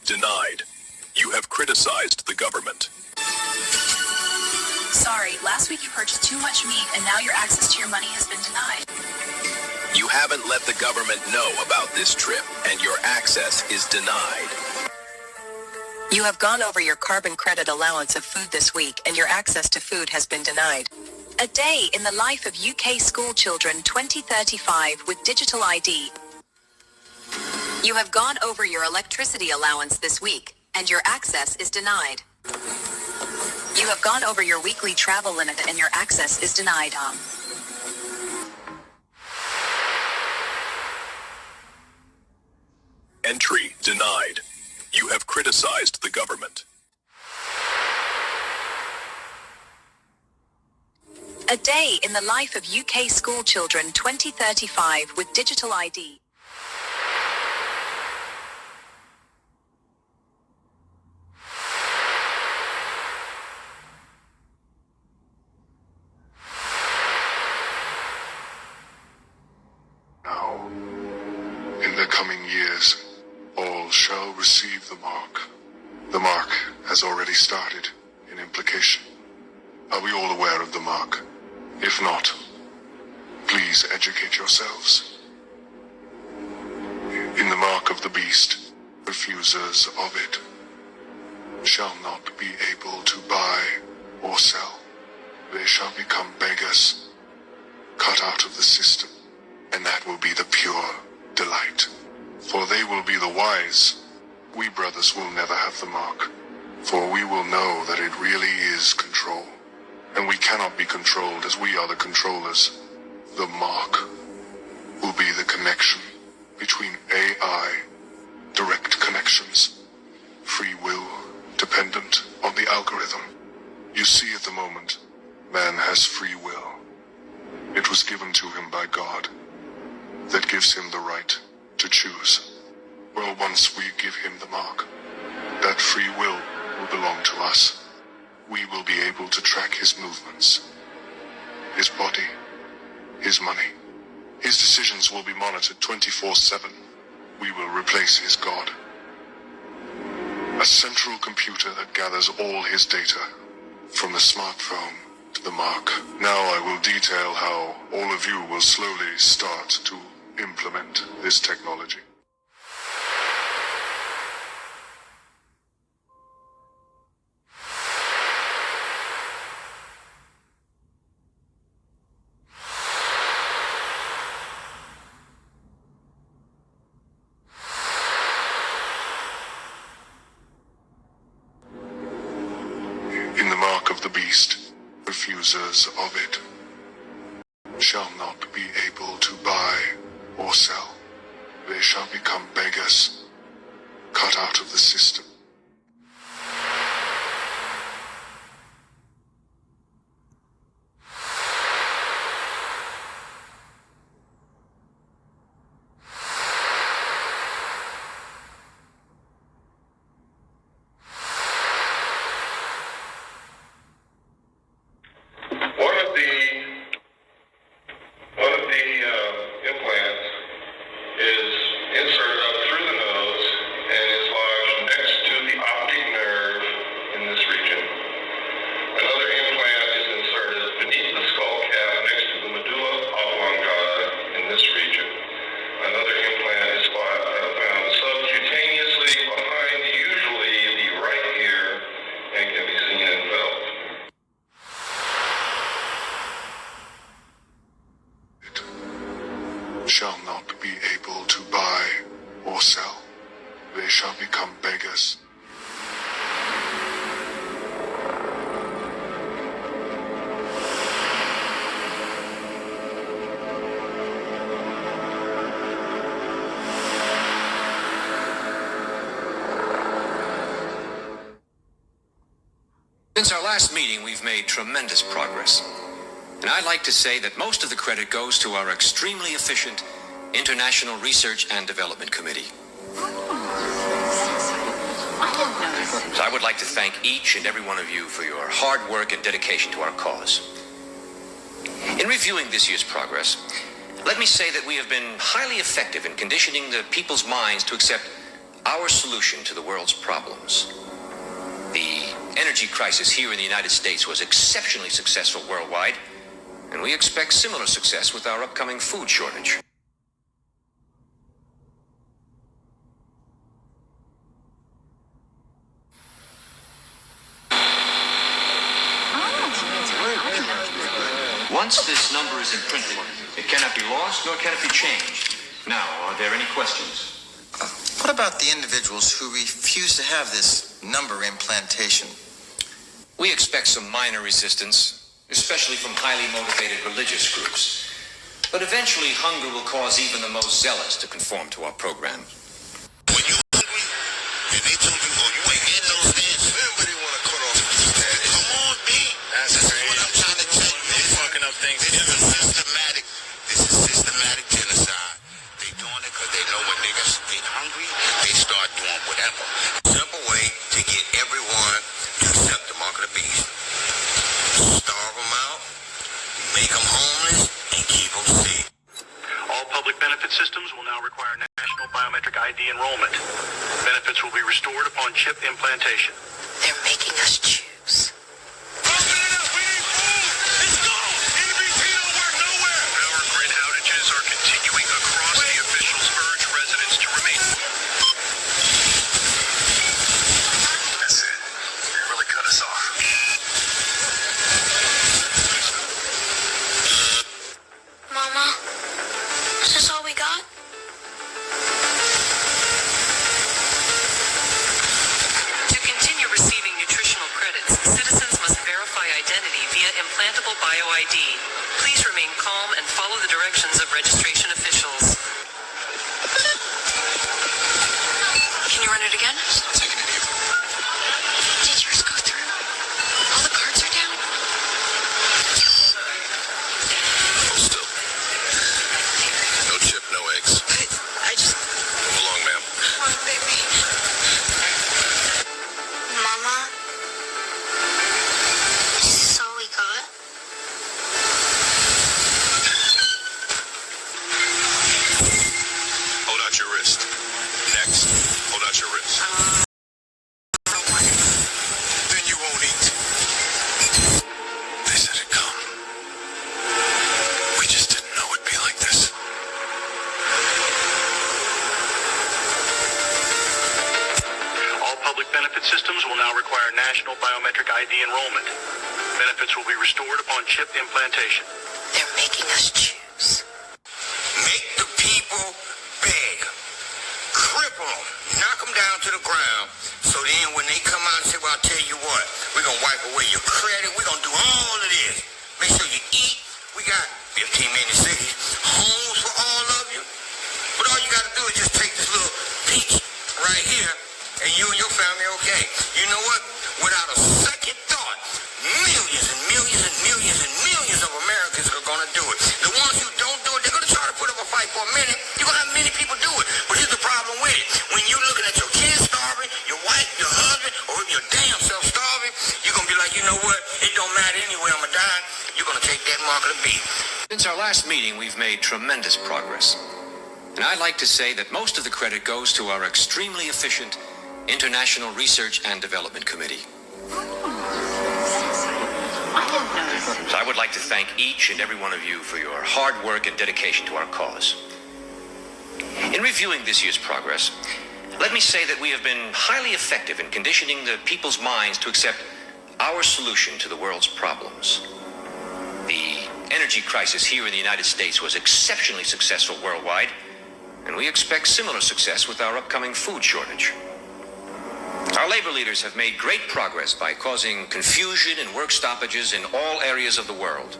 Denied. You have criticized the government. Sorry, last week you purchased too much meat and now your access to your money has been denied. You haven't let the government know about this trip and your access is denied. You have gone over your carbon credit allowance of food this week and your access to food has been denied. A day in the life of UK school children 2035 with digital ID. You have gone over your electricity allowance this week and your access is denied. You have gone over your weekly travel limit and your access is denied. Entry denied. You have criticized the government. A day in the life of UK school children 2035 with digital ID. Now, in the coming years, all shall receive the mark. The mark has already started in implication. Are we all aware of the mark? If not, please educate yourselves. In the mark of the beast, refusers of it shall not be able to buy or sell. They shall become beggars, cut out of the system, and that will be the pure delight. For they will be the wise. We brothers will never have the mark, for we will know that it really is control. And we cannot be controlled as we are the controllers. The mark will be the connection between AI, direct connections, free will, dependent on the algorithm. You see at the moment, man has free will. It was given to him by God. That gives him the right to choose. Well, once we give him the mark, that free will belong to us. We will be able to track his movements, his body, his money. His decisions will be monitored 24/7. We will replace his God. A central computer that gathers all his data, from the smartphone to the mark. Now I will detail how all of you will slowly start to implement this technology. In the mark of the beast, refusers of it shall not be able to buy or sell. They shall become beggars, cut out of the system. One of the implants is inserted up through the nose and is lodged next to the optic nerve in this region. Another implant is inserted beneath the skull cap next to the medulla oblongata in this region. Another implant is found subcutaneously behind usually the right ear and can be seen in felt. Shall not be able to buy or sell. They shall become beggars. Since our last meeting, we've made tremendous progress. And I'd like to say that most of the credit goes to our extremely efficient International Research and Development Committee. So I would like to thank each and every one of you for your hard work and dedication to our cause. In reviewing this year's progress, let me say that we have been highly effective in conditioning the people's minds to accept our solution to the world's problems. The energy crisis here in the United States was exceptionally successful worldwide, and we expect similar success with our upcoming food shortage. Once this number is in print form, it cannot be lost nor can it be changed. Now, are there any questions? What about the individuals who refuse to have this number implantation? We expect some minor resistance, especially from highly motivated religious groups. But eventually, hunger will cause even the most zealous to conform to our program. When you hungry, and they tell you, oh, you ain't getting no stance, everybody want to cut off the status. Come on, B. That's what I'm trying to tell you. They're fucking up things. This is systematic genocide. They doing it because they know when niggas get hungry, they start doing whatever. Simple way to get everyone to accept the mark of the beast. Starve them out, make them homeless, and keep them sick. All public benefit systems will now require national biometric ID enrollment. Benefits will be restored upon chip implantation. They're making us choose. Open it up, we need food! Let's go! NBT don't work nowhere! Power grid outages are continuing across the officials urge residents to remain. That's it. They really cut us off. Mama, is this all we got? To continue receiving nutritional credits, citizens must verify identity via implantable BioID. Please remain calm and follow the directions of registration officials. Can you run it again? It's not taking any of them. Did yours go through? All the cards are down? Hold still. No chip, no eggs. I just... Move along, ma'am. Come on, baby. Mama? Is this all we got? Hold out your wrist. Next, hold out your wrist. Then you won't eat. They said it'd come. We just didn't know it'd be like this. All public benefit systems will now require national biometric ID enrollment. Benefits will be restored upon chip implantation. They're making us choose. Make the people beg. Cripple them. Knock them down to the ground. So then when they come out and say, well, I'll tell you what, we're going to wipe away your credit. We're going to do all of this. Make sure you eat. We got 15 million cities. Homes for all of you. But all you got to do is just take this little peach right here, and you and your family are okay. You know what? Without a second thought, millions and millions and millions and millions of Americans are going to do it. The ones who don't do it, they're going to try to put up a fight for a minute. You're going to have many people do it. But here's the problem with it. When you're looking at your kids starving, your wife, your husband, or if your damn self starving, you're going to be like, you know what? It don't matter anyway. I'm going to die. You're going to take that mark of the beast. Since our last meeting, we've made tremendous progress. And I'd like to say that most of the credit goes to our extremely efficient International Research and Development Committee. So I would like to thank each and every one of you for your hard work and dedication to our cause. In reviewing this year's progress, let me say that we have been highly effective in conditioning the people's minds to accept our solution to the world's problems. The energy crisis here in the United States was exceptionally successful worldwide, and we expect similar success with our upcoming food shortage. Our labor leaders have made great progress by causing confusion and work stoppages in all areas of the world.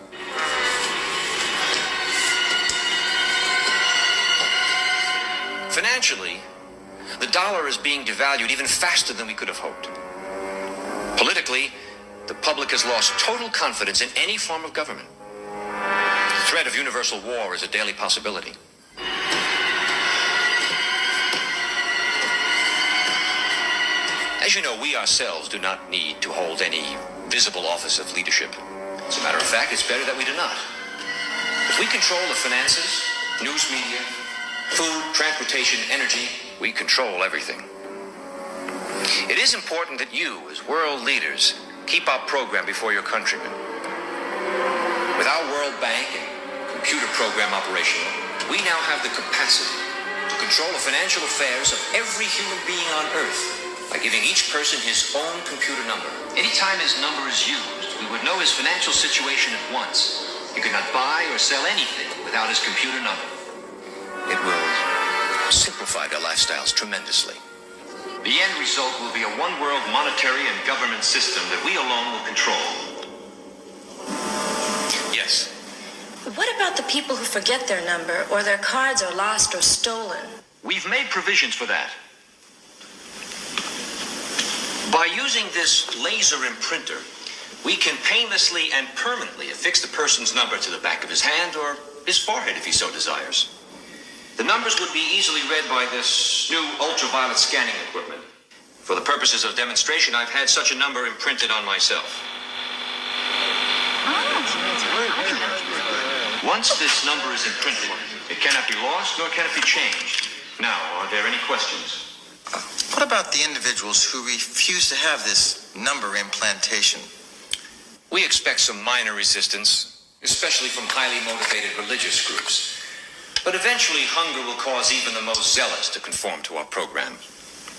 Financially, the dollar is being devalued even faster than we could have hoped. Politically, the public has lost total confidence in any form of government. The threat of universal war is a daily possibility. As you know, we ourselves do not need to hold any visible office of leadership. As a matter of fact, it's better that we do not. If we control the finances, news media, food, transportation, energy, we control everything. It is important that you, as world leaders, keep our program before your countrymen. With our World Bank and computer program operational, we now have the capacity to control the financial affairs of every human being on Earth by giving each person his own computer number. Anytime his number is used, we would know his financial situation at once. He could not buy or sell anything without his computer number. It will simplify their lifestyles tremendously. The end result will be a one-world monetary and government system that we alone will control. Yes. What about the people who forget their number or their cards are lost or stolen? We've made provisions for that. By using this laser imprinter, we can painlessly and permanently affix the person's number to the back of his hand or his forehead if he so desires. The numbers would be easily read by this new ultraviolet scanning equipment. For the purposes of demonstration, I've had such a number imprinted on myself. Once this number is imprinted, it cannot be lost nor can it be changed. Now, are there any questions? What about the individuals who refuse to have this number implantation? We expect some minor resistance, especially from highly motivated religious groups. But eventually, hunger will cause even the most zealous to conform to our program.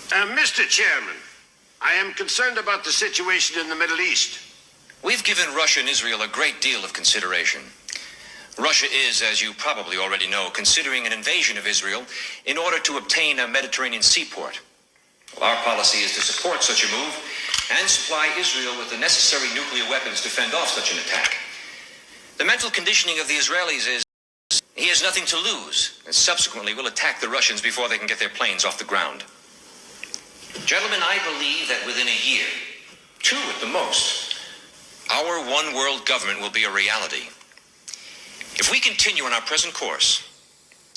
Mr. Chairman, I am concerned about the situation in the Middle East. We've given Russia and Israel a great deal of consideration. Russia is, as you probably already know, considering an invasion of Israel in order to obtain a Mediterranean seaport. Well, our policy is to support such a move and supply Israel with the necessary nuclear weapons to fend off such an attack. The mental conditioning of the Israelis is he has nothing to lose, and subsequently will attack the Russians before they can get their planes off the ground. Gentlemen, I believe that within a year, 2 at the most, our one world government will be a reality. If we continue on our present course,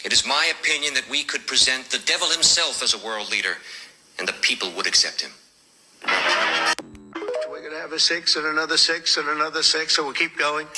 it is my opinion that we could present the devil himself as a world leader, and the people would accept him. We're going to have a 6 and another 6 and another 6, so we'll keep going.